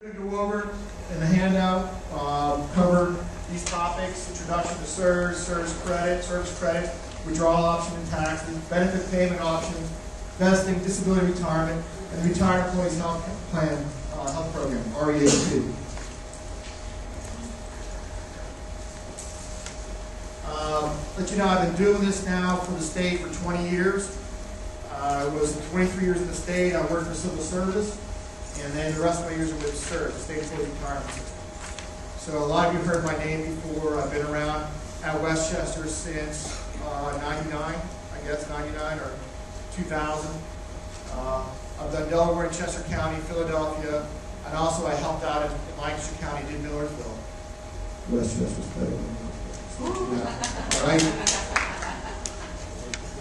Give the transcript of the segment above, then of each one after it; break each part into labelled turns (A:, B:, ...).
A: To go over in the handout, cover these topics: introduction to SERS, SERS credit, service credit, withdrawal option and taxes, benefit payment options, vesting, disability retirement, and the Retired Employees Health Plan Health Program, REAP. Let you know, I've been doing this now for the state for 20 years. I was 23 years in the state. I worked for civil service. And then the rest of my years are with SERS, the State Employees Retirement System. So a lot of you have heard my name before. I've been around at Westchester since 99, I guess, 99 or 2000. I've done Delaware and Chester County, Philadelphia, and also I helped out in Lancaster County, did Millersville. Westchester's better than Millersville. Yeah. All right?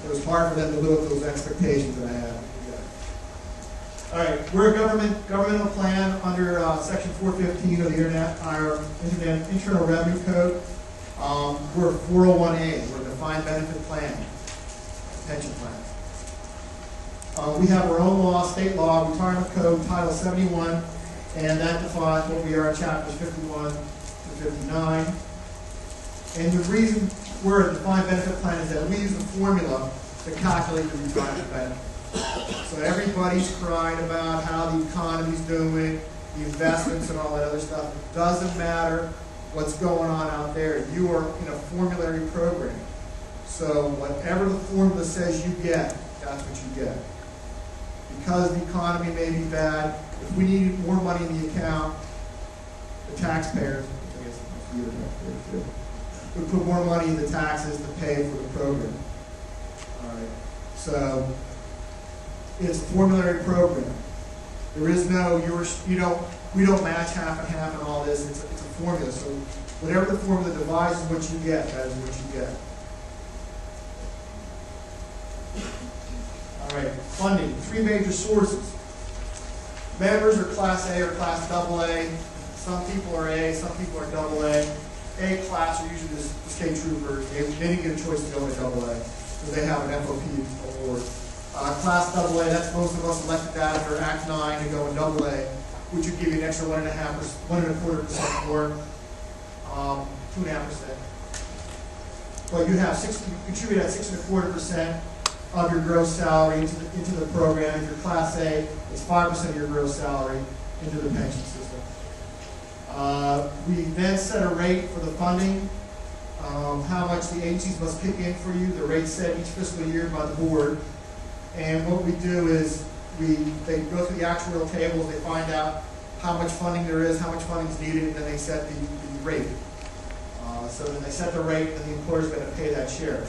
A: It was hard for them to live up to those expectations that I had. All right, we're a governmental plan under Section 415 of the Internet Internal Revenue Code. We're a 401A. We're a defined benefit plan, pension plan. We have our own law, state law, retirement code, Title 71, and that defines what we are in chapters 51 to 59. And the reason we're a defined benefit plan is that we use a formula to calculate the retirement benefit. So everybody's crying about how the economy's doing, the investments and all that other stuff. It doesn't matter what's going on out there. You are in a formulary program. So whatever the formula says you get, that's what you get. Because the economy may be bad, if we need more money in the account, the taxpayers, which I guess you too, would put more money in the taxes to pay for the program. All right. So it's a formulary program. There is no, we don't match half and half and all this. It's a formula. So whatever the formula divides is what you get. That is what you get. All right, funding. 3 major sources. Members are Class A or Class AA. Some people are A, some people are AA. A class are usually the state troopers. They didn't get a choice to go to AA because they have an FOP award. Class AA, that's most of us elected that under Act 9 to go in AA, which would give you an extra 1.25% more, 2.5%. But you have you contribute at 6.25% of your gross salary into the program. If you're Class A, it's 5% of your gross salary into the pension system. We then set a rate for the funding, how much the agencies must kick in for you. The rate's set each fiscal year by the board. And what we do is they go through the actuarial tables, they find out how much funding there is, how much funding is needed, and then they set the rate. So then they set the rate, and the employer's going to pay that share.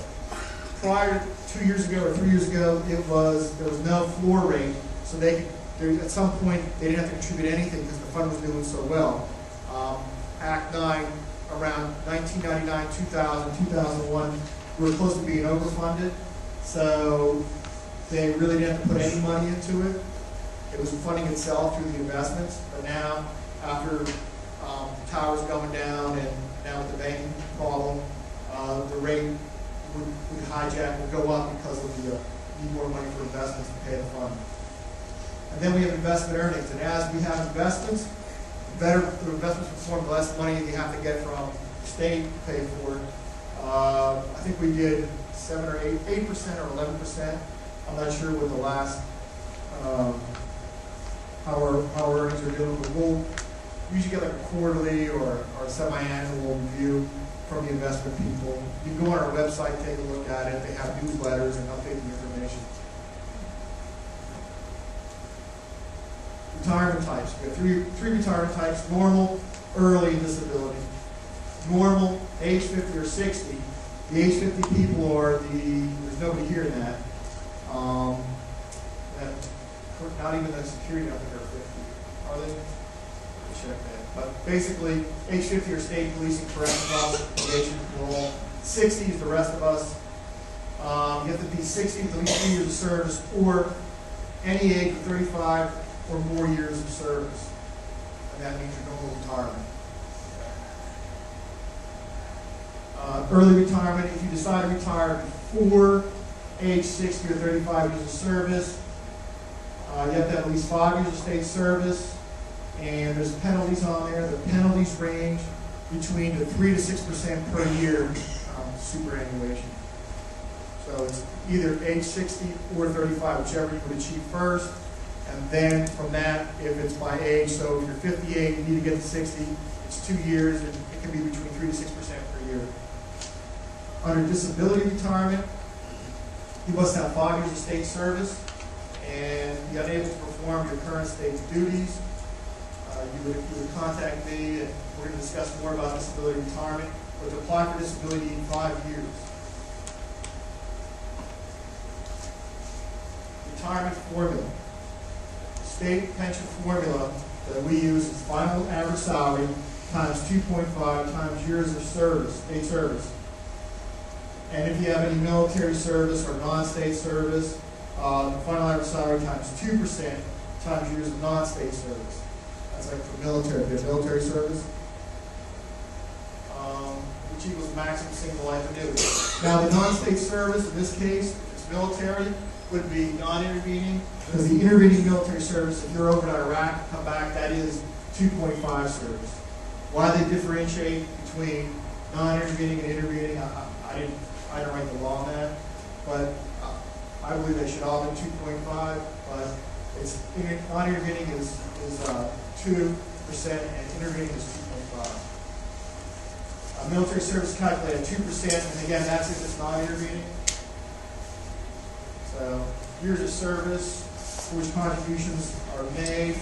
A: Prior to 2 years ago or 3 years ago, there was no floor rate, so at some point they didn't have to contribute anything because the fund was doing so well. Act 9, around 1999, 2000, 2001, we were close to being overfunded, so they really didn't have to put any money into it. It was funding itself through the investments. But now, after the towers going down and now with the banking problem, the rate would go up because of the need more money for investments to pay the fund. And then we have investment earnings. And as we have investments, the better the investments perform, the less money you have to get from the state to pay for it. I think we did 7 or 8% or 11%. I'm not sure what the last, how our earnings are doing, but we'll usually get like a quarterly or a semi-annual review from the investment people. You can go on our website, take a look at it. They have newsletters and updating information. Retirement types. We have three retirement types: normal, early, and disability. Normal, age 50 or 60. The age 50 people are there's nobody here in that. Not even the security, I think they're 50. Are they? We'll check that. But basically, age 50 are state police and correctional officers, probation, parole. 60 is the rest of us. You have to be 60 with at least 3 years of service, or any age of 35 or more years of service. And that means your normal retirement. Early retirement, if you decide to retire before age 60 or 35 years of service, you have to have at least 5 years of state service, and there's penalties on there. The penalties range between the 3 to 6% per year superannuation. So it's either age 60 or 35, whichever you would achieve first. And then from that, if it's by age, so if you're 58, you need to get to 60, it's 2 years, and it can be between 3 to 6% per year. Under disability retirement, you must have 5 years of state service and be unable to perform your current state duties. You would contact me, and we're going to discuss more about disability retirement. But to apply for disability, you need 5 years. Retirement formula. State pension formula that we use is final average salary times 2.5 times years of service, state service. And if you have any military service or non-state service, the final average salary times 2% times years of non-state service. That's like for military, if you have military service, which equals maximum single life annuity. Now the non-state service, in this case, if it's military, would be non-intervening, because the intervening military service, if you're over in Iraq and come back, that is 2.5 service. Why they differentiate between non-intervening and intervening, I didn't write the law on that, but I believe they should all be 2.5, but it's non-intervening is 2% and intervening is 2.5. Military service calculated at 2%, and again, that's if it's non-intervening. So years of service, for which contributions are made,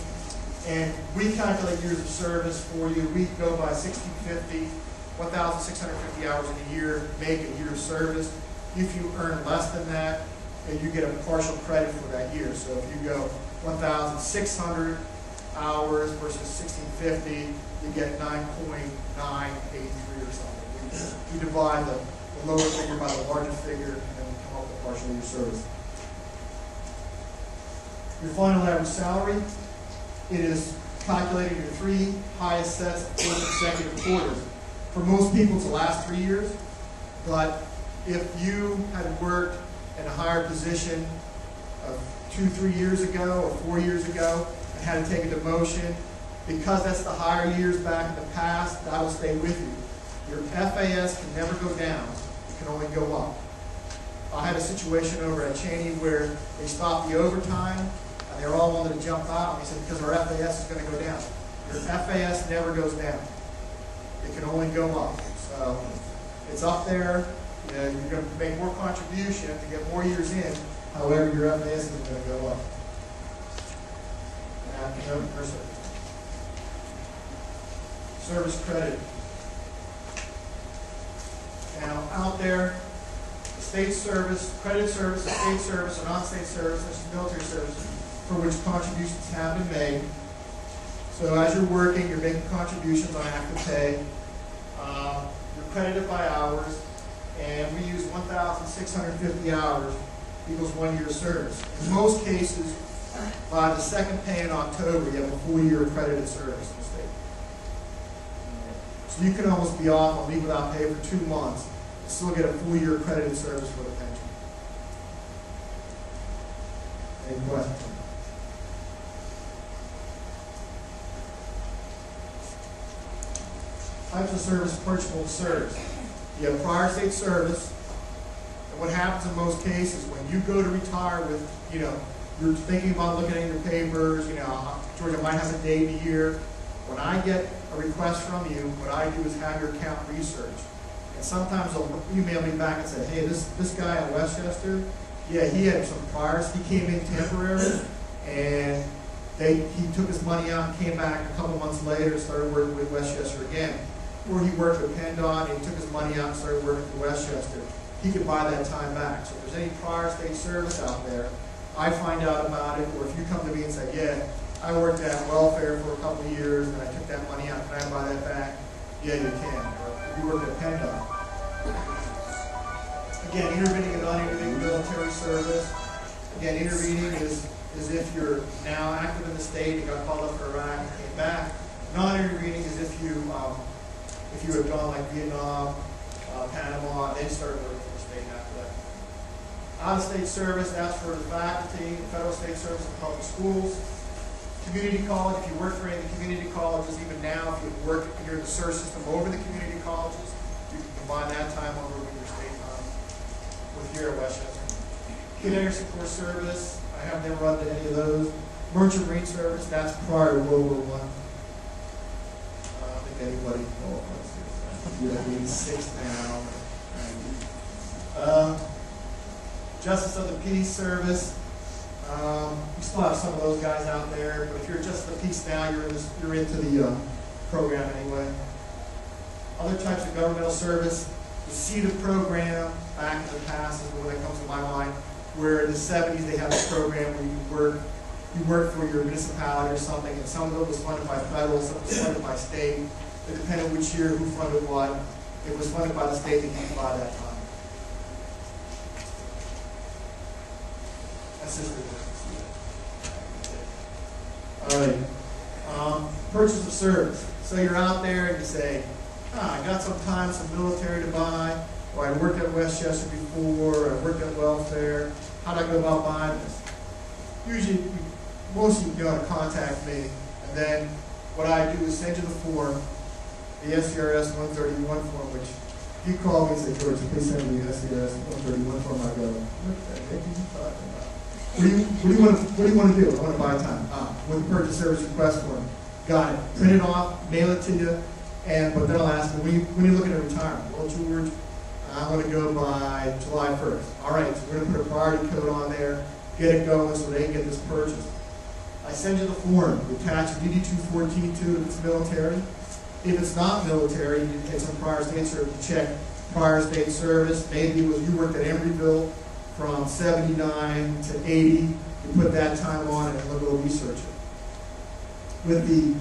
A: and we calculate years of service for you. We go by 1,650, 1,650 hours in a year, make a year of service. If you earn less than that, you get a partial credit for that year. So if you go 1,600 hours versus 1,650, you get 9.983 or something. We divide the lower figure by the larger figure, and then we come up with partial year service. Your final average salary, it is calculated in your 3 highest sets of 4 consecutive quarters. For most people, it's the last 3 years, but if you had worked in a higher position of 2-3 years ago or 4 years ago and had to take a demotion, because that's the higher years back in the past, that will stay with you. Your FAS can never go down, it can only go up. I had a situation over at Cheney where they stopped the overtime, and they all wanted to jump out. He said, because our FAS is going to go down. Your FAS never goes down. It can only go up. So it's up there. You know, you're going to make more contribution to get more years in. However, your FAS is going to go up. Service credit. Now, out there, state service, credit service, state service, or non-state service, such as military service, for which contributions have been made. So as you're working, you're making contributions on active pay. You're credited by hours, and we use 1,650 hours equals 1 year of service. In most cases, by the second pay in October, you have a full year of credited service in the state. So you can almost be off on leave without pay for 2 months and still get a full year of credited service for the pension. Any questions? Types of service purchasable SERS. You have prior state service, and what happens in most cases when you go to retire with, you're thinking about looking at your papers, Georgia might have a day in a year. When I get a request from you, what I do is have your account researched. And sometimes they'll email me back and say, hey, this guy in Westchester, yeah, he had some priors. He came in temporary, and he took his money out and came back a couple months later and started working with Westchester again. Or he worked with PennDOT and he took his money out and started working for Westchester. He could buy that time back. So if there's any prior state service out there, I find out about it, or if you come to me and say, yeah, I worked at welfare for a couple of years and I took that money out, can I buy that back? Yeah, you can. Or if you worked at PennDOT. Again, intervening and non-intervening military service. Again, intervening is if you're now active in the state, you got called up for Iraq and came back. Non-intervening is if you had gone like Vietnam, Panama, and then started working for the state after that. Out-of-state service, that's for the faculty, federal state service in public schools. Community college, if you work for any of the community colleges, even now, if you work here in the SERS system over the community colleges, you can combine that time over with your state time with here at Westchester. Kid Air Support Service, I have never run to any of those. Merchant Marine Service, that's prior to World War I. I don't think anybody qualifies here. You're 86 now. Justice of the Peace Service. You still have some of those guys out there, but if you're just the peace now, you're into the program anyway. Other types of governmental service, you see the program back in the past is the one that comes to my mind, where in the 70s they had a program where you work for your municipality or something, and some of it was funded by federal, some was funded by state. It depended which year who funded what. It was funded by the state that you could buy that time. That's just the all right. Purchase of service. So you're out there and you say, I got some time, some military to buy, or I worked at Westchester before, or I worked at welfare. How do I go about buying this? Usually, most of you go to contact me, and then what I do is send you the form, the SERS 131 form, which if you call me and say, George, please send me the SERS 131 form, I go, what the heck are you talking about? What do you want to do? I want to buy time. With the purchase service request form. Got it. Print it off, mail it to you, but then I'll ask them, when are you looking at retirement? Well, George, I want to go by July 1st. All right, so we're going to put a priority code on there, get it going so they can get this purchased. I send you the form. You attach a DD-214 to it if it's military. If it's not military, you take some prior state service to check prior state service. Maybe it was you worked at Embryville from 79 to 80, you put that time on and we'll go research it. With the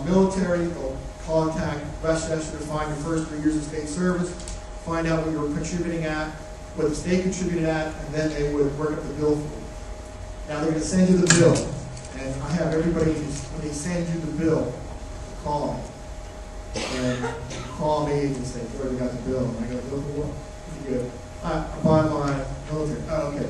A: military, they'll contact Westchester to find your first 3 years of state service, find out what you were contributing at, what the state contributed at, and then they would work up the bill for you. Now they're going to send you the bill, and I have everybody, when they send you the bill, call me. And call me and say, George, we got the bill. And I go, bill for what? Pretty good. I'm on my military. Oh, okay.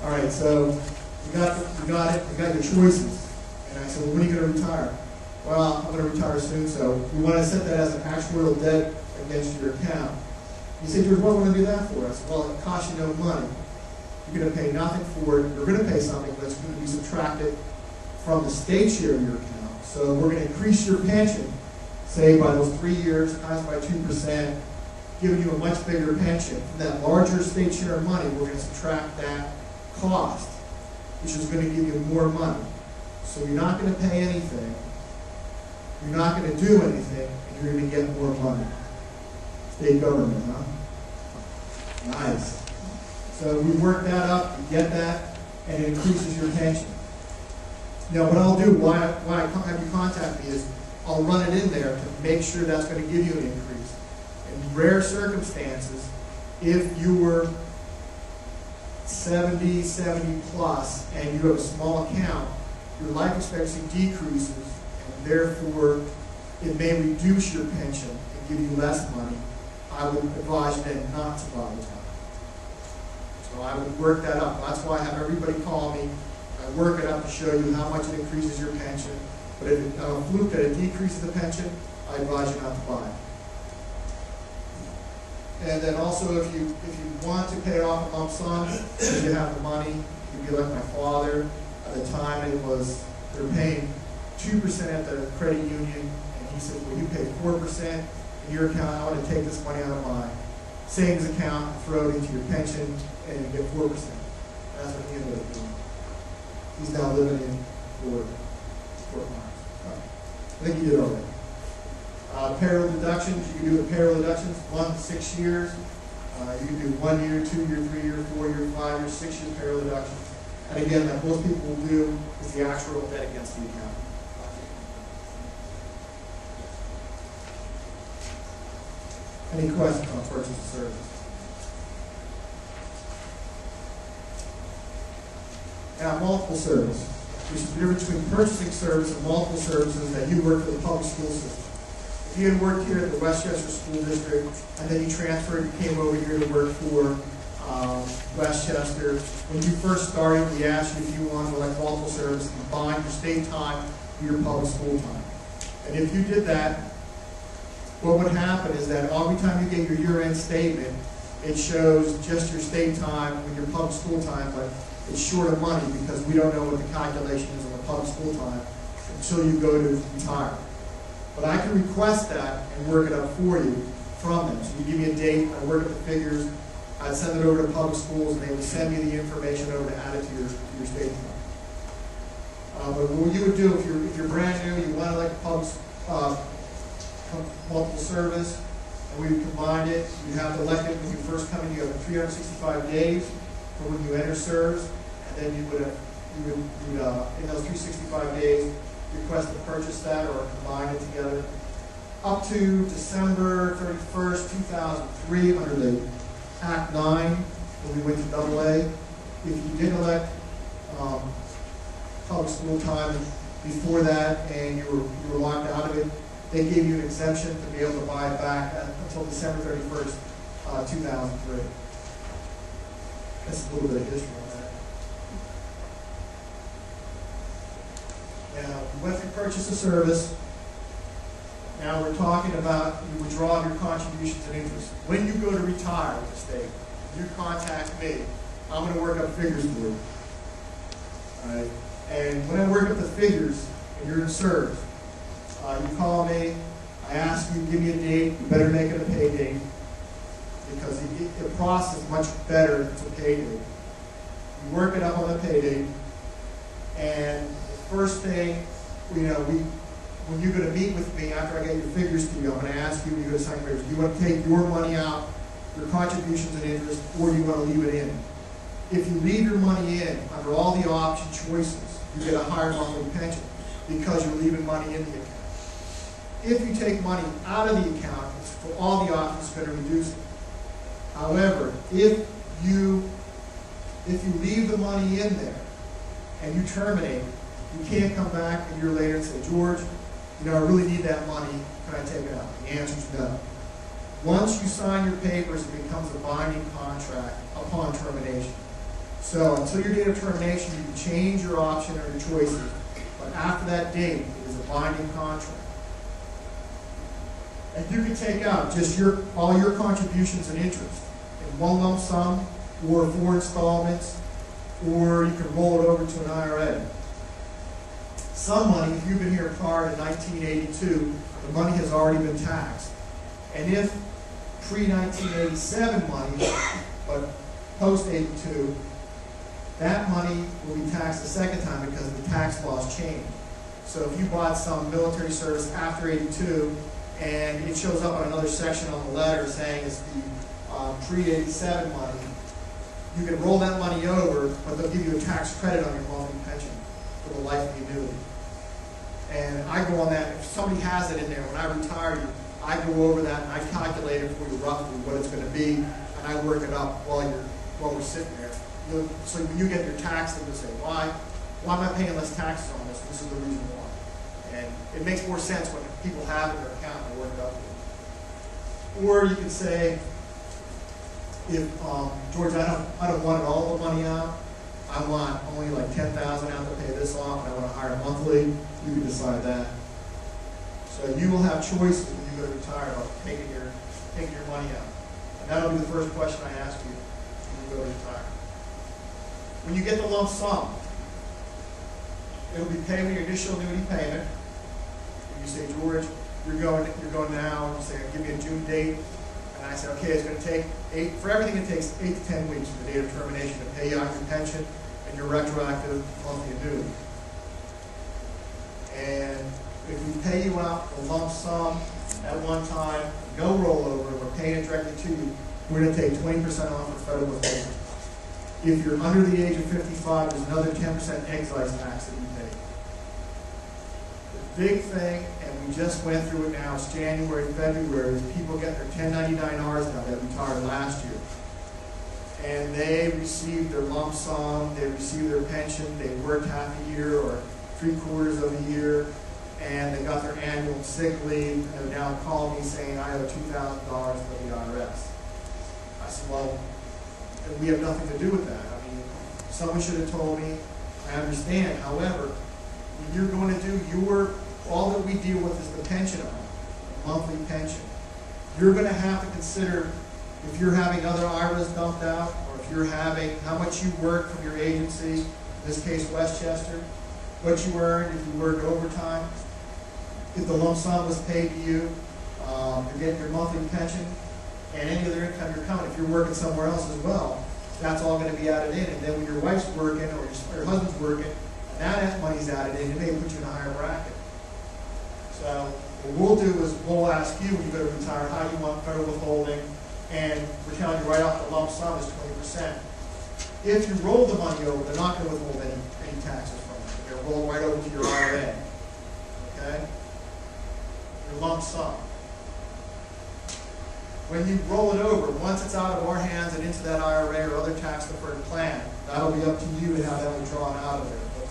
A: All right, so you got it, you got your choices. And I said, well, when are you going to retire? Well, I'm going to retire soon, so we want to set that as an actuarial debt against your account. You say, George, what do you want to do that for? I said, well, it costs you no money. You're going to pay nothing for it. You're going to pay something, but it's going to be subtracted from the state share of your account. So we're going to increase your pension, say by those 3 years, times by 2%, giving you a much bigger pension. From that larger state share of money, we're going to subtract that cost, which is going to give you more money. So you're not going to pay anything, you're not going to do anything, and you're going to get more money. State government, huh? Nice. So we work that up, you get that, and it increases your pension. Now what I'll do, why I have you contact me is, I'll run it in there to make sure that's going to give you an increase. In rare circumstances, if you were 70 plus, and you have a small account, your life expectancy decreases, and therefore it may reduce your pension and give you less money. I would advise you then not to buy the time. So I would work that up. That's why I have everybody call me. I work it up to show you how much it increases your pension. But if it fluke that it decreases the pension, I advise you not to buy it. And then also, if you want to pay it off in lump sum, if you have the money, you could be like my father. At the time, they were paying 2% at the credit union, and he said, well, you pay 4% in your account. I want to take this money out of my savings account and throw it into your pension, and you get 4%. That's what he ended up doing. He's now living in Fort Myers. I think you did already. Payroll deductions, you can do the payroll deductions 1 to 6 years. You can do 1 year, 2 year, 3 year, 4 year, 5 year, 6 year payroll deductions. And again, like most people will do, is the actual debt against the account. Any questions on purchase of service? Now, multiple service, which is the difference between purchasing service and multiple services that you work for the public school system. If you had worked here at the Westchester School District, and then you transferred, you came over here to work for Westchester. When you first started, we asked you if you wanted to elect multiple service, combine your state time with your public school time. And if you did that, what would happen is that every time you get your year-end statement, it shows just your state time with your public school time, but it's short of money because we don't know what the calculation is on the public school time until you go to retire. But I can request that and work it up for you from them. So you give me a date, I work up the figures, I'd send it over to public schools, and they would send me the information over to add it to your state time. But what you would do if you're brand new, you want to elect public multiple service, and we would combine it. You have to elect it when you first come in. You have 365 days for when you enter SERS, and then you would in those 365 days request to purchase that or combine it together. Up to December 31st, 2003, under the Act 9, when we went to AA, if you did elect public school time before that and you were locked out of it, they gave you an exemption to be able to buy it back until December 31st, 2003. That's a little bit of history on that. Now, you went through purchase of service. Now we're talking about you withdraw your contributions and interest. When you go to retire with the state, you contact me. I'm going to work up figures for you. All right? And when I work up the figures, and you're in SERS, you call me, I ask you, give me a date, you better make it a pay date, because the process is much better if it's a pay date. You work it up on the pay date, and the first thing, when you're going to meet with me after I get your figures to you, I'm going to ask you when you go to sign figures, do you want to take your money out, your contributions and interest, or do you want to leave it in? If you leave your money in, under all the option choices, you get a higher monthly pension because you're leaving money in the account. If you take money out of the account, it's for all the options, it's going to reduce it. However, if you leave the money in there and you terminate, you can't come back a year later and say, George, I really need that money, can I take it out? The answer is no. Once you sign your papers, it becomes a binding contract upon termination. So until your date of termination, you can change your option or your choices, but after that date, it is a binding contract. And you can take out just all your contributions and interest in one lump sum, or 4 installments, or you can roll it over to an IRA. Some money, if you've been here prior to 1982, the money has already been taxed. And if pre-1987 money, but post-82, that money will be taxed a second time because the tax laws change. So if you bought some military service after 82, and it shows up on another section on the letter saying it's the pre-87 money, you can roll that money over, but they'll give you a tax credit on your monthly pension for the life of the annuity. And I go on that. If somebody has it in there, when I retire, I go over that and I calculate it for you roughly what it's going to be, and I work it up while we're sitting there. So when you get your tax, they'll say, why am I paying less taxes on this? This is the reason why. And it makes more sense when people have it in their account and work it up for you. Or you can say, if George, I don't want all the money out. I want only like $10,000 out to pay this off, and I want to hire monthly. You can decide that. So you will have choices when you go to retire about taking your money out. And that'll be the first question I ask you when you go to retire. When you get the lump sum, it'll be paid with your initial annuity payment. And you say, George, you're going now. You say, give me a June date. And I say, okay, it's going to take for everything it takes 8 to 10 weeks from the date of termination to pay you out your pension and your retroactive monthly annuity. And if we pay you out the lump sum at one time, no rollover, we're paying it directly to you, we're going to take 20% off for federal withholding. If you're under the age of 55, there's another 10% excise tax that you pay. The big thing, and we just went through it now, it's January, February, is people get their 1099-Rs now that retired last year. And they received their lump sum, they received their pension, they worked half a year or 3/4 of a year, and they got their annual sick leave, and they're now calling me saying, I owe $2,000 for the IRS. I said, well, then we have nothing to do with that. I mean, someone should have told me. I understand. However, when you're going to do all that we deal with is the pension amount, the monthly pension. You're going to have to consider if you're having other IRAs dumped out, or if you're having how much you work from your agency, in this case Westchester, what you earned if you worked overtime, if the lump sum was paid to you, you're getting your monthly pension, and any other income you're coming. If you're working somewhere else as well, that's all going to be added in. And then when your wife's working or your husband's working, and that money's added in, it may put you in a higher bracket. So what we'll do is we'll ask you when you go to retire how you want federal withholding, and we're telling you right off the lump sum is 20%. If you roll the money over, they're not going to withhold any taxes from it. They're going to roll right over to your IRA. Okay? Your lump sum. When you roll it over, once it's out of our hands and into that IRA or other tax-deferred plan, that'll be up to you and how that will be drawn out of there. But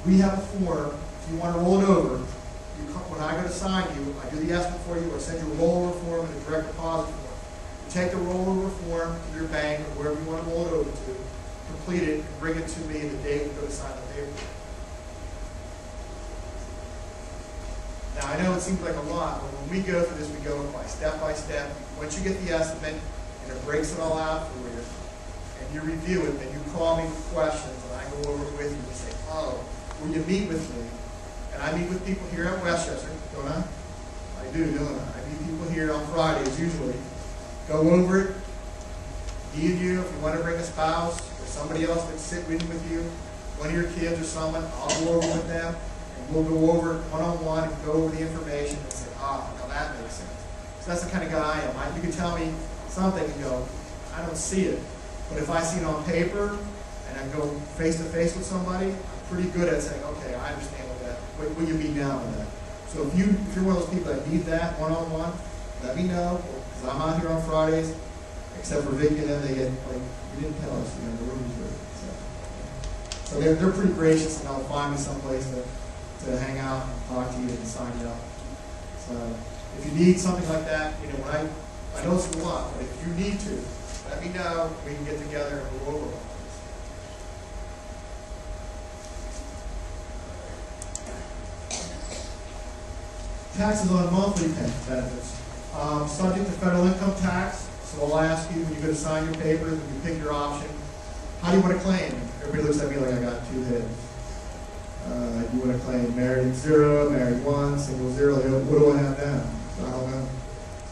A: we have a form. If you want to roll it over, when I go to sign you, I do the estimate for you, or send you a rollover form and a direct deposit form. You take the rollover form to your bank or wherever you want to roll it over to, complete it, and bring it to me the day we go to sign the paper. Now, I know it seems like a lot, but when we go through this, we go by step. Once you get the estimate, and it breaks it all out for you, and you review it, then you call me with questions, and I go over it with you and say, oh, will you meet with me? And I meet with people here at Westchester, don't I? I do, don't I? I meet people here on Fridays, usually. Go over it. Me and you, if you want to bring a spouse, or somebody else that's sitting with you, one of your kids or someone, I'll go over with them. We'll go over it one-on-one and go over the information and say, now that makes sense. So that's the kind of guy I am. You can tell me something and go, I don't see it. But if I see it on paper and I go face-to-face with somebody, I'm pretty good at saying, okay, I understand what that, what will you be down with that? So if you're one of those people that need that one-on-one, let me know, because I'm out here on Fridays, except for Vicky and them, they get, like, you didn't tell us, the room is ready. So they're pretty gracious, and they'll find me someplace to hang out and talk to you and sign you up. So if you need something like that, when I know it's a lot, but if you need to, let me know. We can get together and go over all this. Taxes on monthly benefits. Subject to federal income tax, so I'll ask you when you go to sign your papers, when you pick your option, how do you want to claim? Everybody looks at me like I got two heads. You want to claim married 0, married 1, single 0. What do I have now? I don't know.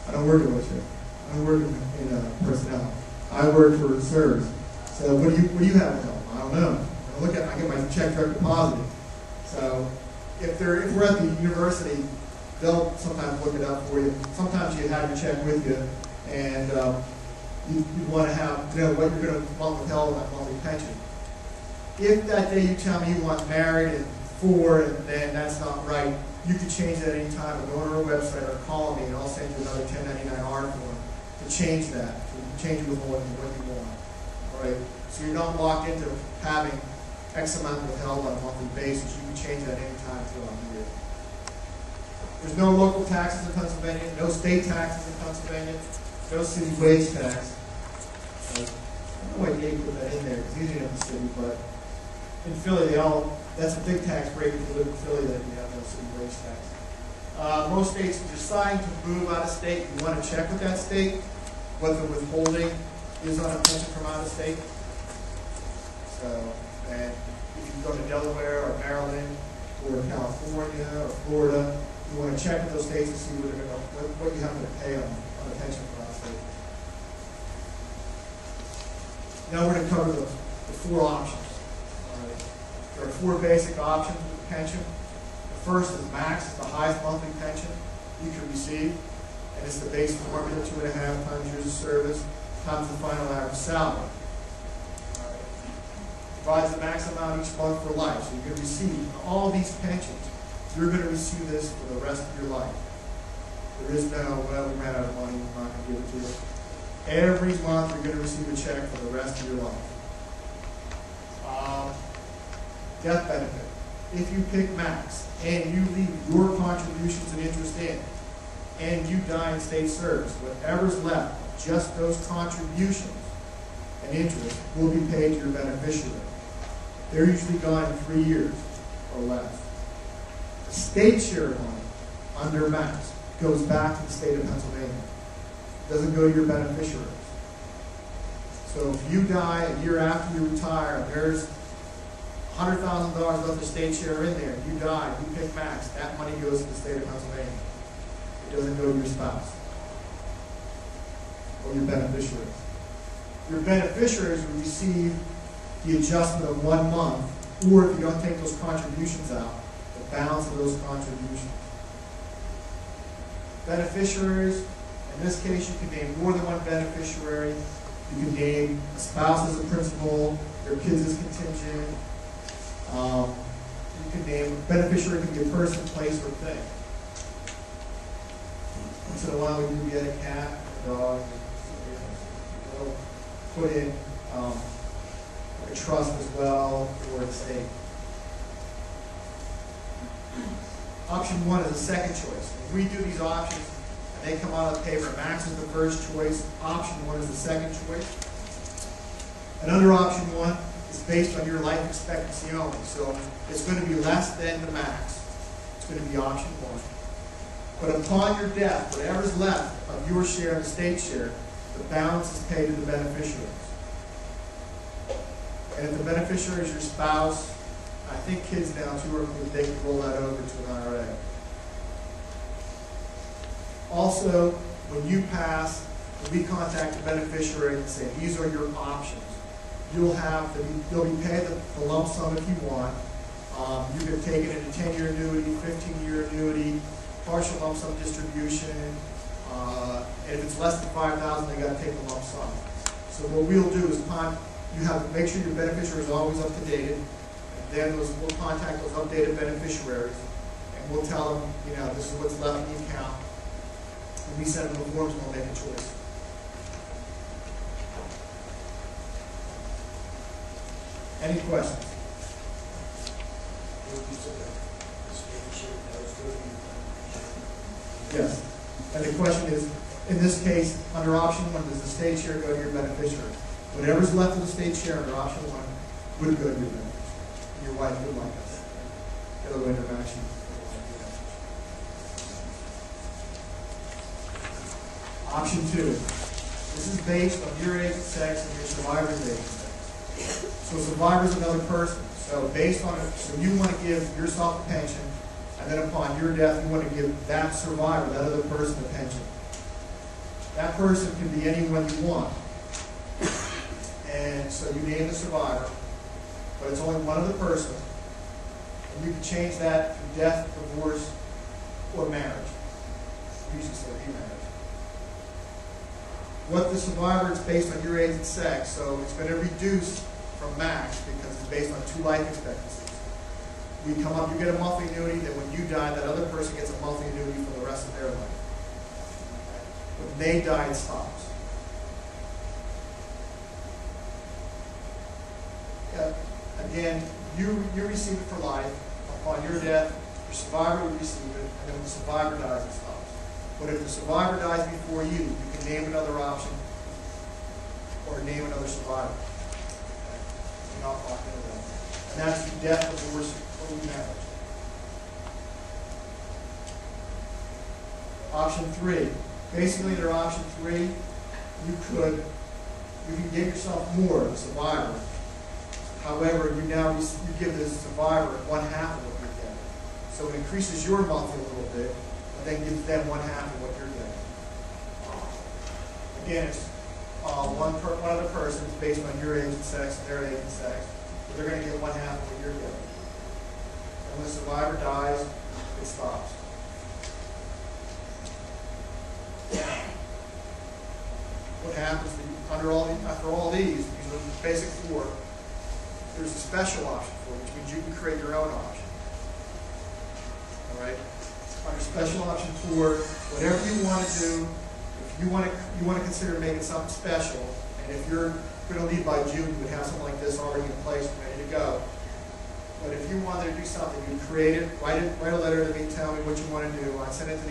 A: I don't work in WCU. I don't work in personnel. I work for SERS. So what do you have now? I don't know. I get my check direct deposited. So if we're at the university, they'll sometimes look it up for you. Sometimes you have your check with you, and you want to have what you're going to want withheld on that monthly pension. If that day you tell me you want married and 4, and then that's not right, you can change that any time. Go on our website or call me, and I'll send you another 1099-R form to change that, to change it with what you want. All right? So you're not locked into having X amount withheld on a monthly basis. You can change that any time throughout the year. There's no local taxes in Pennsylvania, no state taxes in Pennsylvania, no city wage tax. I don't know why Dave put that in there, because he's in the city, but in Philly, that's a big tax break if you live in Philly, that you have no city wage tax. Most states, if you're deciding to move out of state, you want to check with that state what the withholding is on a pension from out of state. So, and if you go to Delaware or Maryland or California or Florida, you want to check with those states and see what you have to pay on a pension from out of state. Now we're going to cover the 4 options. There are 4 basic options with the pension. The first is max, it's the highest monthly pension you can receive, and it's the base formula, 2.5 times years of service times the final average salary. Provides the max amount each month for life, so you're going to receive all these pensions. You're going to receive this for the rest of your life. There is no, well, we ran out of money, we're not going to give it to you. Every month you're going to receive a check for the rest of your life. Death benefit. If you pick max and you leave your contributions and interest in, and you die in state service, whatever's left, just those contributions, and interest will be paid to your beneficiary. They're usually gone in 3 years or less. The state share money under max goes back to the state of Pennsylvania. It doesn't go to your beneficiaries. So if you die a year after you retire, and there's $100,000 left of state share in there, you die, you pick max, that money goes to the state of Pennsylvania. It doesn't go to your spouse or your beneficiaries. Your beneficiaries will receive the adjustment of 1 month, or if you don't take those contributions out, the balance of those contributions. Beneficiaries, in this case, you can name more than one beneficiary. You can name a spouse as a principal, your kids as contingent. You can name a beneficiary, can be a person, place, or thing. Once in a while, we do get a cat, a dog. We'll put in a trust as well, or a state. Option 1 is the second choice. If we do these options and they come out of the paper, max is the first choice, option 1 is the second choice. And under option 1 is based on your life expectancy only. So it's going to be less than the max. It's going to be option 1. But upon your death, whatever's left of your share and the state share, the balance is paid to the beneficiaries. And if the beneficiary is your spouse, I think kids now too, they can roll that over to an IRA. Also, when you pass, when we contact the beneficiary and say, these are your options, you'll be paid the lump sum if you want. You can take it in a 10-year annuity, 15-year annuity, partial lump sum distribution, and if it's less than $5,000, they got to take the lump sum. So what we'll do is you have to make sure your beneficiary is always up to date. Then we'll contact those updated beneficiaries, and we'll tell them, this is what's left in the account. And we send them the forms, and we'll make a choice. Any questions? Yes. And the question is, in this case, under option 1, does the state share go to your beneficiary? Whatever's left of the state share under option 1 would go to your beneficiary. Your wife would like us. The other way to match you. Option 2. This is based on your age and sex and your survivor's age and sex. So a survivor is another person. So based on it, so you want to give yourself a pension, and then upon your death, you want to give that survivor, that other person, a pension. That person can be anyone you want. And so you name the survivor, but it's only one other person, and you can change that through death, divorce, or marriage. We usually say remarriage. What the survivor is based on your age and sex, so it's going to reduce from max because it's based on 2 life expectancies. You get a monthly annuity, then when you die, that other person gets a monthly annuity for the rest of their life. When they die, it stops. Again, you receive it for life. Upon your death, your survivor would receive it, and then when the survivor dies, it stops. But if the survivor dies before you can name another option or name another survivor. You're not locked into that. And that's the death, divorce, or remarriage. Option 3. Basically, under option 3, you can give yourself more, the survivor. However, you give the survivor 1/2 of what you're getting. So it increases your monthly a little bit, and then gives them 1/2 of what you're getting. Again, it's one other person. It's based on your age and sex, and their age and sex. But they're going to get 1/2 of what you're getting. And when the survivor dies, it stops. What happens after all these are the basic 4. There's a special option for it, which means you can create your own option. All right. Under special option 4, whatever you want to do, if you want to consider making something special, and if you're going to leave by June, you would have something like this already in place, ready to go. But if you wanted to do something, you create it, write a letter to me, tell me what you want to do. I send it to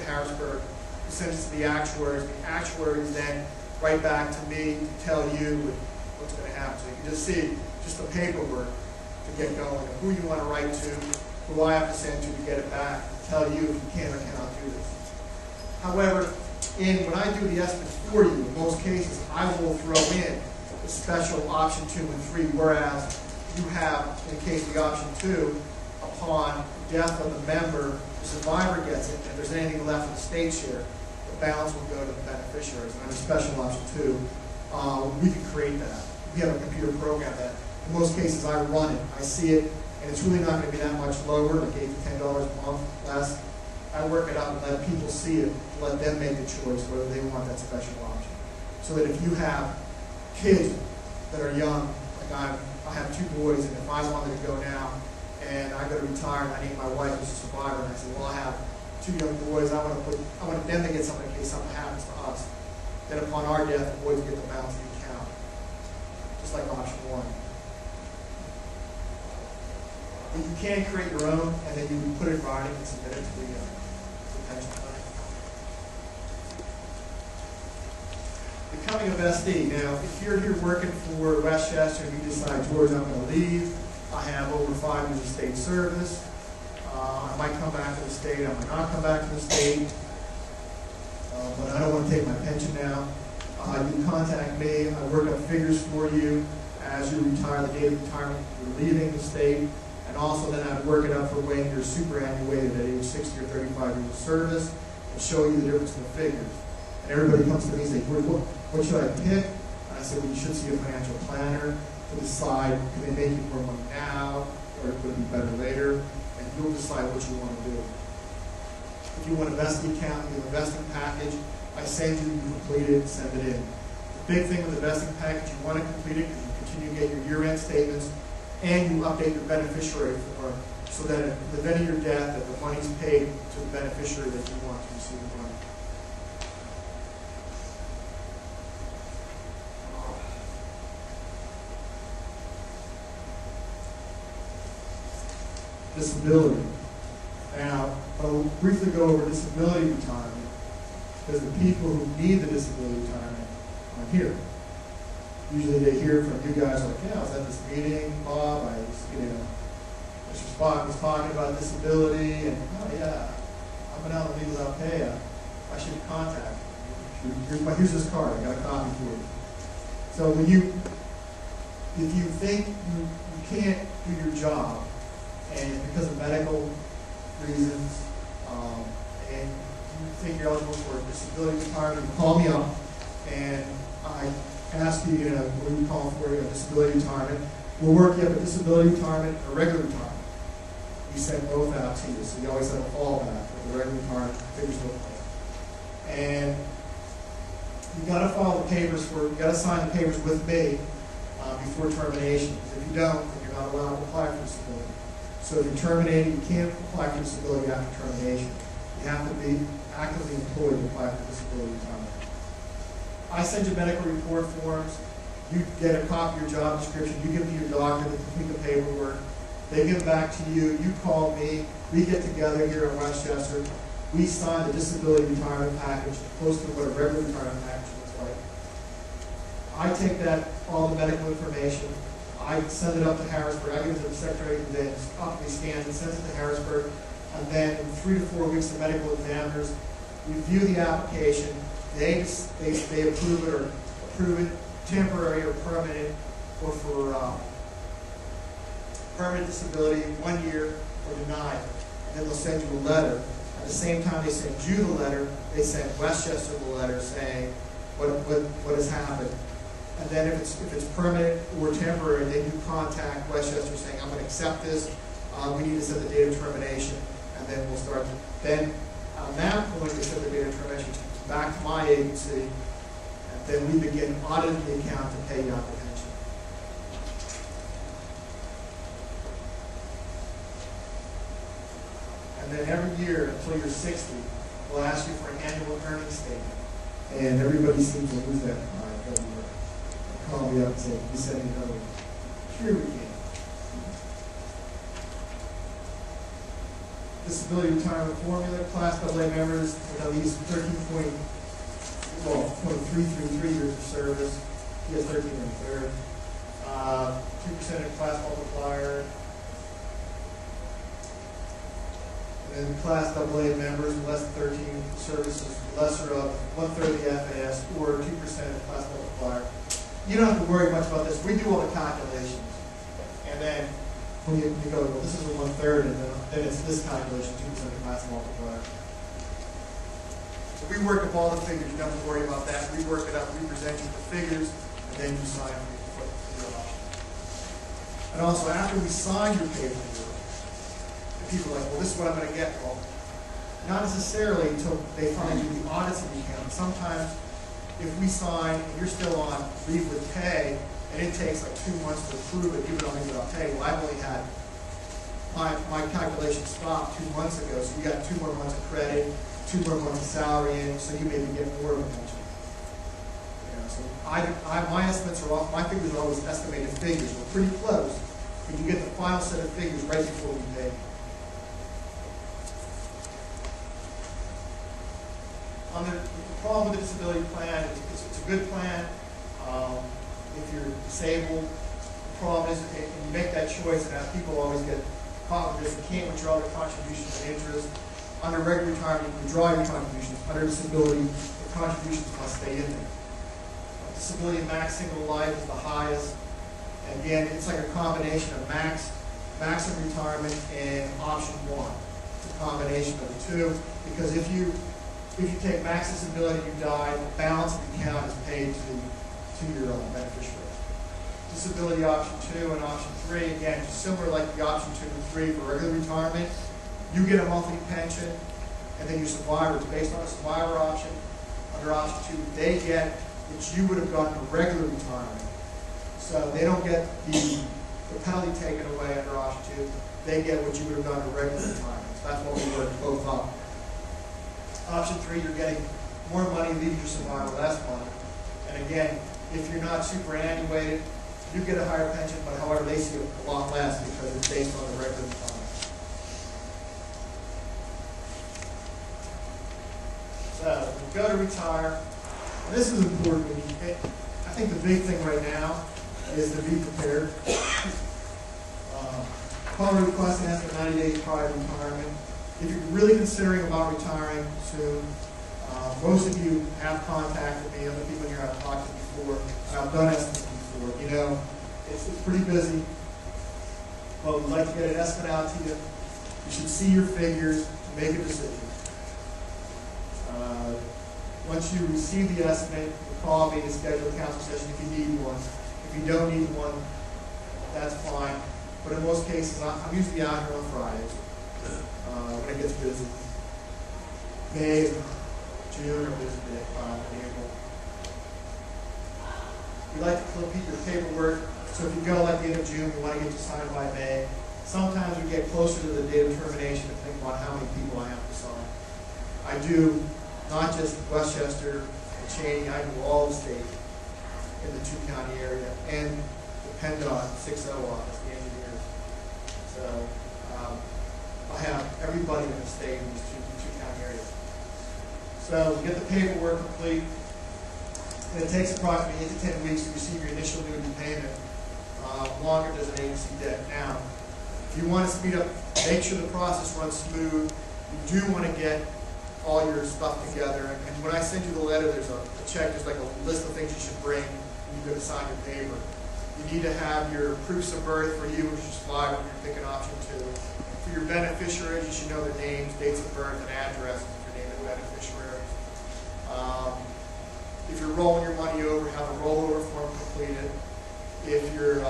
A: Harrisburg. Send it to the actuaries. The actuaries then right back to me to tell you what's going to happen. So you can just see just the paperwork to get going, and who you want to write to, who I have to send to get it back, tell you if you can or cannot do this. However, when I do the estimate for you, in most cases, I will throw in the special option 2 and 3, whereas you have, in the case of the option 2, upon death of the member, the survivor gets it, and if there's anything left of the state share, the balance will go to the beneficiaries. And under special option 2, we can create that. We have a computer program that, in most cases, I run it, I see it, and it's really not going to be that much lower, like $8 to $10 a month less. I work it up and let people see it, let them make the choice whether they want that special option. So that if you have kids that are young, like I have 2 boys, and if I wanted to go now, and I go to retire, and I need my wife as a survivor, and I say, well, I have 2 young boys, I want them to get something in case something happens to us. Then upon our death, the boys get the balance of the account, just like option 1. But you can create your own, and then you can put it in writing and submit it to the pension plan. Becoming a vestee. Now, if you're here working for Westchester and you decide, George, I'm going to leave, I have over 5 years of state service, I might come back to the state, I might not come back to the state, but I don't want to take my pension now. You can contact me. I work up figures for you as you retire, the date of retirement, you're leaving the state, and also then I'd work it up for when you're superannuated at age 60 or 35 years of service and show you the difference in the figures. And everybody comes to me and says, what should I pick? And I say, well, you should see a financial planner to decide, can they make you more money now, or would it be better later? And you'll decide what you want to do. If you want a vesting account, you have a vesting package, I send you, you complete it, send it in. The big thing with the vesting package, you want to complete it because you continue to get your year-end statements, and you update your beneficiary form so that in the event of your death, that the money's paid to the beneficiary that you want to receive the money. Disability. Now, I'll briefly go over disability retirement because the people who need the disability retirement aren't here. Usually they hear from you guys like, yeah, I was at this meeting, Bob, Mr. Spock was talking about disability, and oh yeah, I've been out on leave without pay, I should contact you. Here's this card, I got a copy for you. So if you think you can't do your job, and because of medical reasons, and you think you're eligible for disability retirement, you call me up, and I ask you, what do we call for a disability retirement? We'll work you up a disability retirement and a regular retirement. We send both out to you, so you always have a fallback with the regular retirement, figures look like. And you got to file the papers you got to sign the papers with me before termination. Because if you don't, then you're not allowed to apply for disability. So if you're terminated, you can't apply for disability after termination. You have to be actively employed to apply for disability retirement. I send you medical report forms. You get a copy of your job description. You give it to your doctor to complete the paperwork. They give it back to you. You call me. We get together here in Westchester. We sign the disability retirement package, close to what a regular retirement package looks like. I take all the medical information. I send it up to Harrisburg. I give it to the Secretary of the Day, scans and sends it to Harrisburg. And then in 3 to 4 weeks, the medical examiners review the application. They approve it or approve it temporary or permanent, or for permanent disability, 1 year, or denied. And then they'll send you a letter. At the same time they send you the letter, they send Westchester the letter saying what has happened. And then if it's permanent or temporary, then you contact Westchester saying, I'm going to accept this. We need to set the date of termination, and then we'll start. Then on that point, they set the date of termination back to my agency, and then we begin auditing the account to pay you out the pension. And then every year until you're 60, we'll ask you for an annual earnings statement. And everybody seems to lose that mind every year. Call me up and say, you send me another one. Sure we can. Disability retirement formula, Class AA members with at least 13.4 well, 23 years of service. He has 13 and a third. 2% in class multiplier. And then class AA members with less than 13 services, lesser of 1/3 of the FAS, or 2% in class multiplier. You don't have to worry much about this. We do all the calculations. And then when you go, well, this is a 1/3, and then it's this calculation, 2% of class multiplier. So we work up all the figures. You don't have to worry about that. We work it up. We present you the figures, and then you sign for your option. And also, after we sign your paperwork, people are like, well, this is what I'm going to get. Well, not necessarily until they find you the audits of the account. Sometimes, if we sign and you're still on leave with pay, and it takes like 2 months to approve it, even on leave without pay, well, I've only had my calculation stopped 2 months ago, so you got 2 more months of credit, 2 more months of salary in, so you maybe get more of a pension. You know, so my estimates are off. My figures are always estimated figures. We're pretty close, but you get the final set of figures right before we pay. The problem with the disability plan is it's a good plan. If you're disabled, the problem is, and you make that choice, and people always get caught with this, you can't withdraw the contributions and interest. Under regular retirement, you can withdraw your contributions. Under disability, the contributions must stay in there. Disability max single life is the highest. And again, it's like a combination of maximum retirement and option 1. It's a combination of the two, because if you take max disability and you die, the balance of the account is paid to your beneficiary. Disability option 2 and option 3, again, just similar like the option 2 and 3 for regular retirement. You get a monthly pension, and then your survivor, it's based on a survivor option. Under option 2, they get what you would have gotten in regular retirement. So they don't get the penalty taken away under option 2. They get what you would have gotten in regular retirement. So that's what we work both up. Option 3, you're getting more money, leaving your survivor less money. And again, if you're not superannuated, you get a higher pension, but however, they see a lot less because it's based on the regular retirement. So, we go to retire. And this is important. I think the big thing right now is to be prepared. Call requesting after 90 days prior to retirement. If you're really considering about retiring soon, most of you have contacted me, other people here I've talked to before, and I've done estimates before. You know, it's pretty busy, but we'd like to get an estimate out to you. You should see your figures to make a decision. Once you receive the estimate, you call me to schedule a council session if you need one. If you don't need one, that's fine. But in most cases, I'm usually out here on Fridays when it gets busy. May, June, or busy day, in April. We like to complete your paperwork. So if you go like the end of June, we want to get you signed by May. Sometimes we get closer to the date of termination and think about how many people I have to sign. I do not just Westchester and Cheney, I do all the state in the 2-county area, and the PennDOT 6.0 office, the engineers. So I have everybody in the state in these two county areas. So we get the paperwork complete, and it takes approximately 8 to 10 weeks to receive your initial annuity payment. Longer does an agency debt. Now, if you want to speed up, make sure the process runs smooth. You do want to get all your stuff together. And when I send you the letter, there's a check, there's like a list of things you should bring when you go to sign your paper. You need to have your proofs of birth for you, which is 5 when you're picking option 2. For your beneficiaries, you should know their names, dates of birth, and addresses if you're naming beneficiaries. If you're rolling your money over, have a rollover form completed. If you're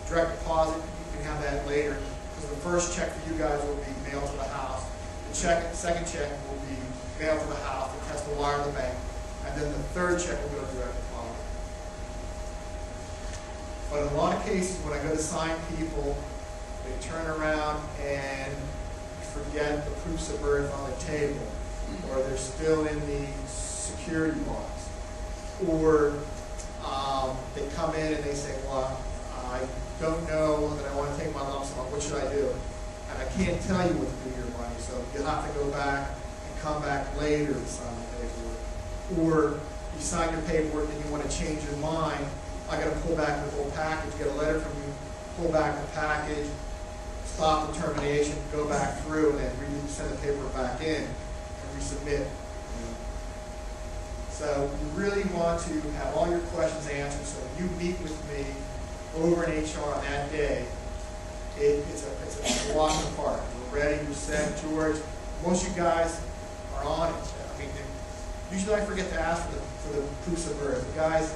A: direct deposit, you can have that later, because the first check for you guys will be mailed to the house. The second check will be mailed to the house, to test the wire in the bank, and then the third check will go direct deposit. But in a lot of cases, when I go to sign people, they turn around and forget the proofs of birth on the table, or they're still in the security box, or they come in and they say, well, I don't know that I want to take my lump sum, what should I do? And I can't tell you what to do with your money, so you'll have to go back and come back later to sign the paperwork. or you sign your paperwork and you want to change your mind, I got to pull back the whole package, get a letter from you, pull back the package, stop the termination, go back through, and then send the paperwork back in and resubmit. So you really want to have all your questions answered, so when you meet with me over in HR on that day, it's a walk in the park. We're ready, we're set. George, most of you guys are on it. I mean, usually I forget to ask for the proofs of birth. The guys,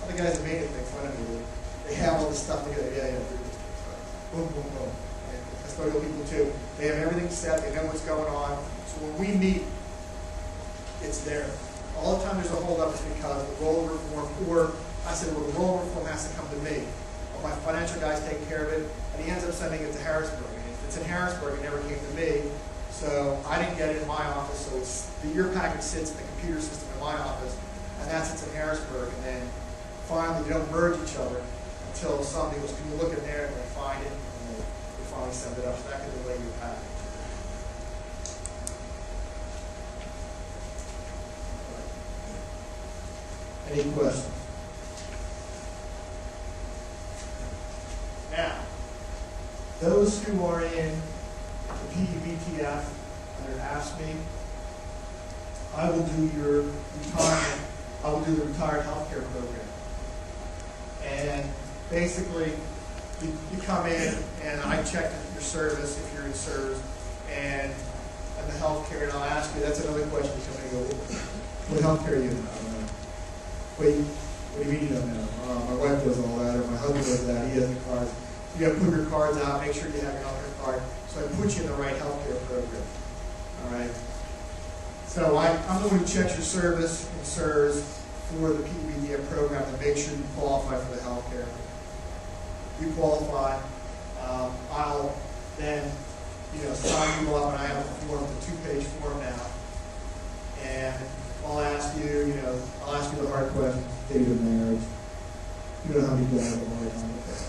A: other guys have made it make fun of me. They have all this stuff together. Yeah. Boom, boom, boom. And custodial people too. They have everything set. They know what's going on. So when we meet, it's there. All the time there's a holdup is because the rollover form, or I said, well, the rollover form has to come to me. Well, my financial guys take care of it, and he ends up sending it to Harrisburg. And if it's in Harrisburg, it never came to me. So I didn't get it in my office, so your package sits in the computer system in my office, and that sits in Harrisburg. And then finally, they don't merge each other until somebody goes, can you look in there, and they find it, and they finally send it up. So that can delay your package. Any questions? Now, those who are in the PEBTF under AFSCME, I will do your retirement. I will do the retired healthcare program. And basically, you come in and I check your service if you're in SERS and the healthcare, and I'll ask you. That's another question. Somebody go, what healthcare are you in? Wait, what do you mean you don't know? My wife does all that, or my husband does that. He has the cards. You got to put your cards out. Make sure you have your healthcare card, so I put you in the right healthcare program. All right. So I'm going to check your service in SERS for the PEBTF program to make sure you qualify for the healthcare. You qualify. I'll then, sign you up, and I have a form, a 2-page form now, and I'll ask you, I'll ask you the hard questions. Date of marriage. You know how many people have a hard time with that.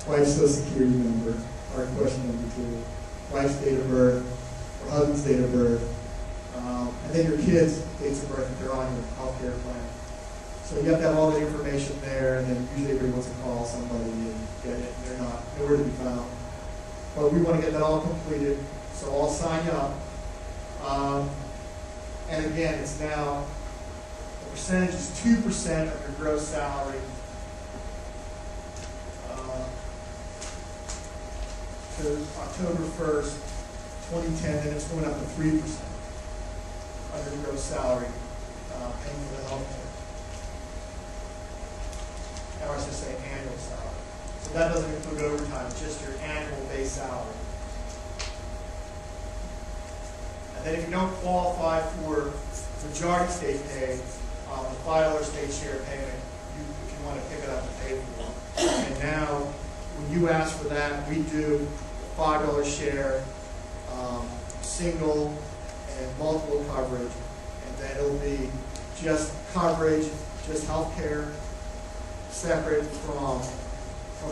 A: Wife's social security number. Hard question number 2. Wife's date of birth, or husband's date of birth. And then your kids' dates of birth if they're on your healthcare plan. So you have to have all the information there, and then usually everybody wants to call somebody and get it, and they're not nowhere to be found. But we want to get that all completed, so I'll sign you up. And again, it's now, the percentage is 2% of your gross salary. To October 1st, 2010, then it's going up to 3% of your gross salary, paying for the health care. Or I should say annual salary. So that doesn't include overtime, it's just your annual base salary. And then if you don't qualify for majority state pay, the $5 state share payment, if you want to pick it up and pay for it. And now, when you ask for that, we do a $5 share, single and multiple coverage, and then it'll be just coverage, just health care, separate from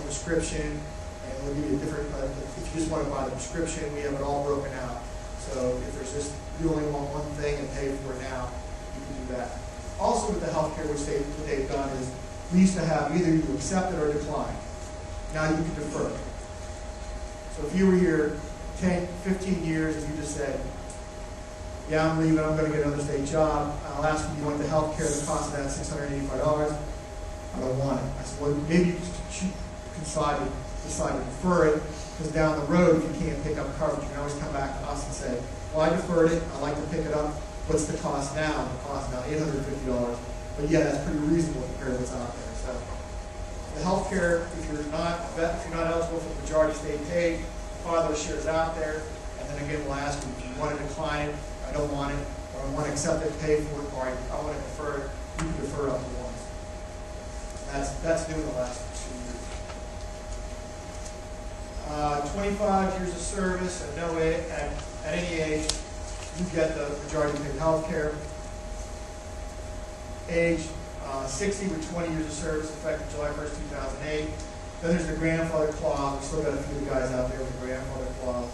A: prescription, and we'll give you a different, if you just want to buy the prescription, we have it all broken out. So if there's just, you only want one thing and pay for it now, you can do that. Also with the healthcare, what they've done is, we used to have either you accept it or decline. Now you can defer it. So if you were here 10, 15 years and you just said, yeah, I'm leaving, I'm going to get another state job, I'll ask you, you want the healthcare, the cost of that $685? I don't want it. I said, well, maybe you should decide to defer it, because down the road, if you can't pick up coverage, you can always come back to us and say, well, I deferred it, I'd like to pick it up. What's the cost now? The cost now $850. But yeah, that's pretty reasonable compared to what's out there. So the health care, if you're not eligible for the majority state pay, $5 shares out there, and then again we'll ask you, if you want to decline it, I don't want it, or I want to accept it, pay for it, or I want to defer it, you can defer up to once. That's new in the last 2 years. 25 years of service at any age, you get the majority paid health care. Age 60 with 20 years of service, effective July 1st, 2008. Then there's the grandfather clause. We still got a few guys out there with the grandfather clause.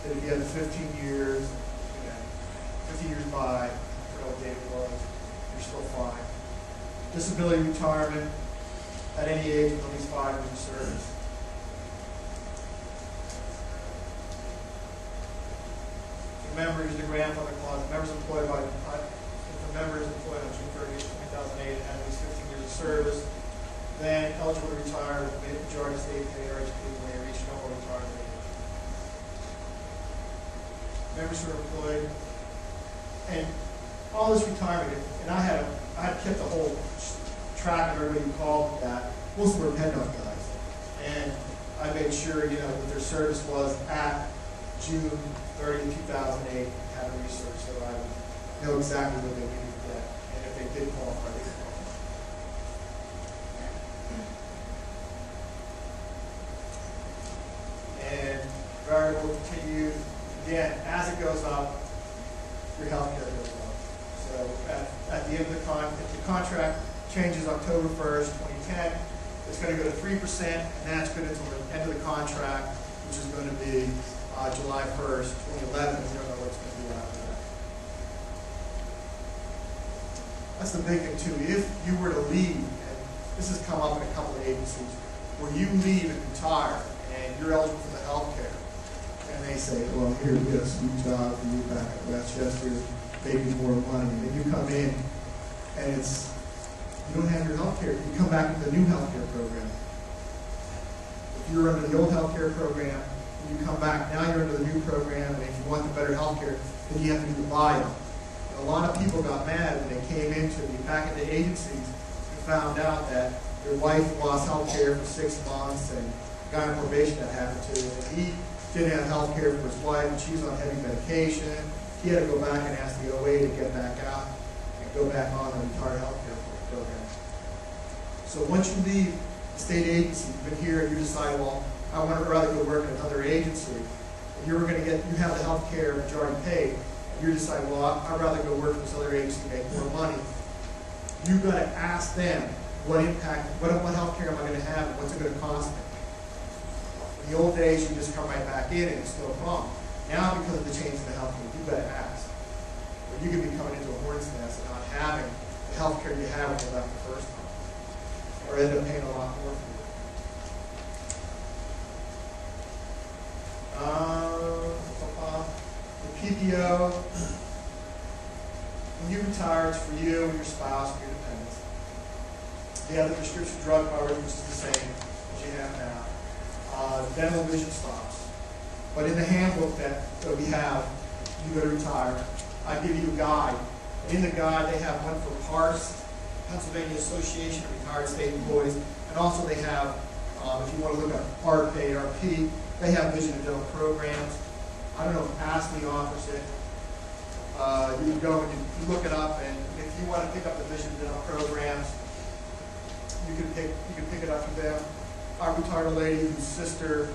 A: That if you have 15 years, 15 years by, I forgot what date it was, disability retirement at any age with at least 5 years of service. Remember, here's the grandfather clause. Members employed by, if the member is employed on June 30th, 2008 and had at least 15 years of service, then eligible to retire with the majority state pay or educated when they reach normal retirement age. Members who are employed, and all this retirement, and I had kept a whole track of everybody who called that. Most of them were PennDOT guys, and I made sure, you know, that their service was at June 30, 2008, had a research, so I know exactly what they needed to get, and if they did qualify, they could qualify. And variable continued, again, as it goes up, your health care goes up. So at the end of if the contract changes October 1st, 2010, it's going to go to 3%, and that's good until the end of the contract, which is going to be July 1st, 2011. We don't know what it's going to be after that. That's the big thing too. If you were to leave, and this has come up in a couple of agencies, where you leave and retire, and you're eligible for the health care, and they say, well, here, we got a sweet job for you back at Westchester, maybe more money, and you come in, and you don't have your health care. You come back into the new health care program. If you're under the old health care program, you come back, now you're under the new program, and if you want the better health care, then you have to do the buy-up. A lot of people got mad when they came back into agencies and found out that their wife lost health care for 6 months, and the guy on probation that happened to, and he didn't have health care for his wife, and she was on heavy medication. He had to go back and ask the OA to get back out and go back on the retired health care program. So once you leave the state agency, you've been here and you decide, well, I want to rather go work at another agency, and you have the health care majority paid, and you decide, well, I'd rather go work for this other agency and make more money. You've got to ask them what health care am I going to have, and what's it going to cost me. In the old days, you just come right back in and it's no problem. Now, because of the change in the health care, you've got to ask. Or you could be coming into a hornet's nest and not having the health care you had when you left the first time, or end up paying a lot more for it. The PPO, when you retire, it's for you and your spouse and your dependents. You have the prescription drug coverage, which is the same as you have now. Dental vision stops. But in the handbook that we have, you go to retire, I give you a guide. And in the guide, they have one for PARS, Pennsylvania Association of Retired State Employees, and also they have, if you want to look at ARP, they have vision and dental programs. I don't know if ASME offers it. You can go and you look it up, and if you want to pick up the vision and dental programs, you can pick it up from them. Our retired lady whose sister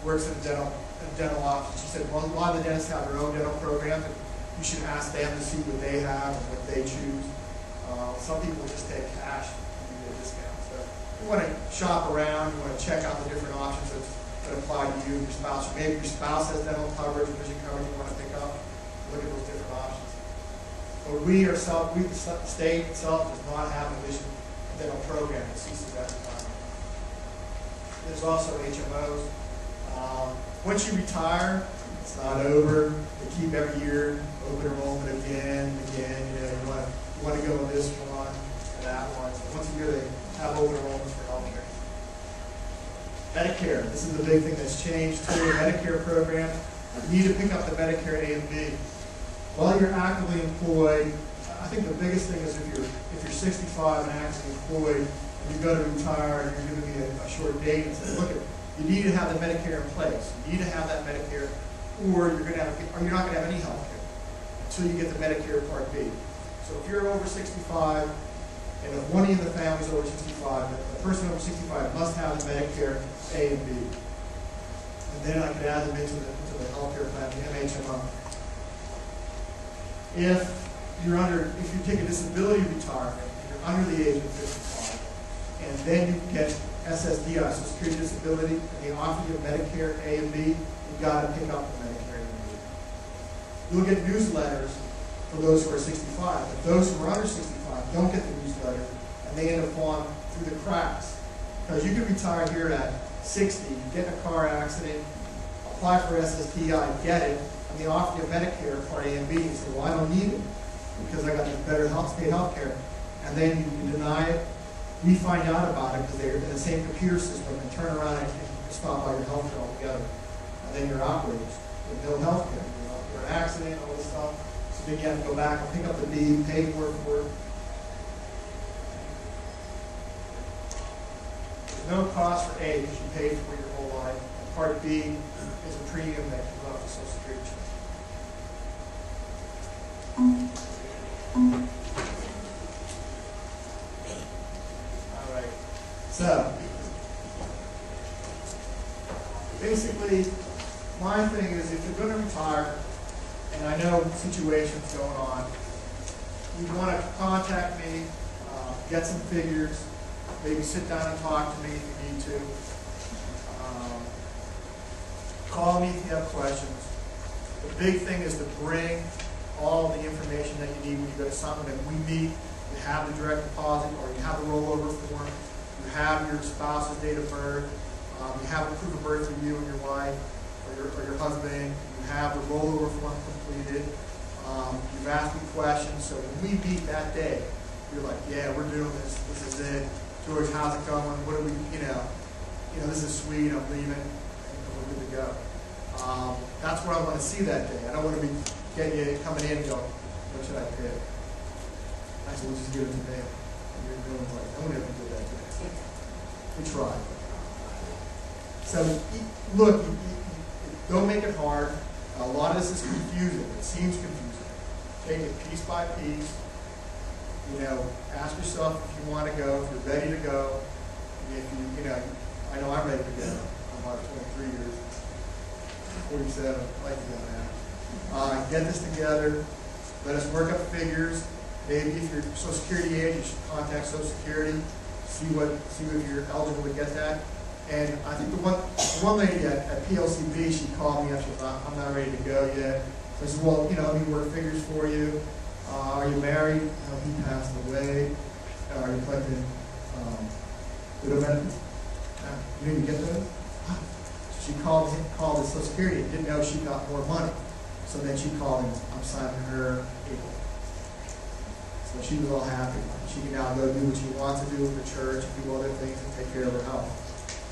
A: works in a dental office, she said, well, a lot of the dentists have their own dental programs, and you should ask them to see what they have and what they choose. Some people just take cash and give you a discount. So you want to shop around, you want to check out the different options that apply to you and your spouse. Or maybe your spouse has dental coverage, vision coverage you want to pick up. Look at those different options. But the state itself does not have a vision and dental program that ceases at the time. There's also HMOs. Once you retire, it's not over. They keep every year open enrollment again and again. You know, you want to go on this one and that one. So once a year they have open enrollments for health care. Medicare. This is the big thing that's changed too. The Medicare program. You need to pick up the Medicare A and B. While you're actively employed, I think the biggest thing is if you're 65 and actively employed, and you go to retire and you're giving me a short date and say, look, you need to have the Medicare in place. You need to have that Medicare, or you're not going to have any health care until you get the Medicare Part B. So if you're over 65, and if one of the families over 65, the person over 65 must have the Medicare A and B. And then I could add them into the health care plan, the MHMO. If you take a disability retirement, and you're under the age of 55, and then you get SSDI, Social Security Disability, and they offer you Medicare A and B, you've got to pick up the Medicare A and B. You'll get newsletters for those who are 65, but those who are under 65 don't get the newsletter and they end up falling through the cracks. Because you can retire here at 60, get in a car accident, apply for SSDI, get it, and they offer you Medicare Part A and B. You say, well, I don't need it because I got this better state health care. And then you deny it. We find out about it because they're in the same computer system and turn around and stop all your health care altogether. And then you're operators with no health care. You're an accident, all this stuff. So then you have to go back and pick up the B, pay for it. There's no cost for A because you paid for it your whole life. And Part B is a premium that comes off the Social Security check. All right. So, basically, my thing is if you're going to retire, and I know situations going on, you want to contact me, get some figures, maybe sit down and talk to me if you need to. Call me if you have questions. The big thing is to bring all the information that you need when you go to something that we meet. You have the direct deposit, or you have the rollover form, you have your spouse's date of birth, you have a proof of birth for you and your wife, or your husband, you have the rollover form completed, you've asked me questions, so when we meet that day, you're like, yeah, we're doing this, this is it. George, how's it going? What do we, this is sweet, I'm leaving, and we're good to go. That's what I want to see that day. I don't want to be getting you coming in and going, what should I pick? I said, we'll just give it today. And you're doing like, I won't ever do that today. We tried. So, look, don't make it hard. A lot of this is confusing. It seems confusing. Take it piece by piece. Ask yourself if you want to go, if you're ready to go. If I know I'm ready to go. I'm about 23 years, 47, I like to go now. Get this together. Let us work up figures. Maybe if you're Social Security age, you should contact Social Security. See if you're eligible to get that. And I think the one lady at PLCB, she called me after I'm not ready to go yet. So I said, well, let me work figures for you. Are you married? No, he passed away. Are you collecting widow benefits? You didn't get those? So she called the Social Security and didn't know she got more money. So then she called him, I'm signing her April. So she was all happy. She can now go do what she wants to do with the church and do other things and take care of her health.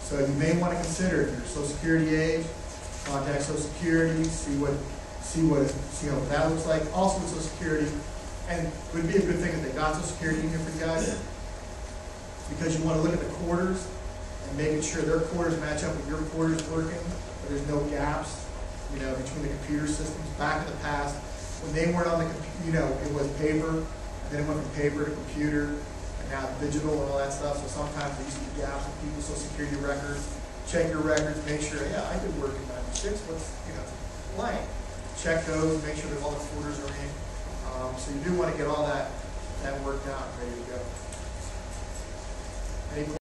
A: So you may want to consider, if you're Social Security age, contact Social Security, see how that looks like. Also with Social Security, and it would be a good thing if they got Social Security in here for you guys, because you want to look at the quarters and making sure their quarters match up with your quarters working, but there's no gaps, between the computer systems. Back in the past, when they weren't on the computer, it was paper, and then it went from paper to computer, and now digital and all that stuff. So sometimes there used to be gaps in people's Social Security records. Check your records, make sure, yeah, I did work in 96, what's, blank. Check those, make sure that all the quarters are in. So you do want to get all that worked out and ready to go. Any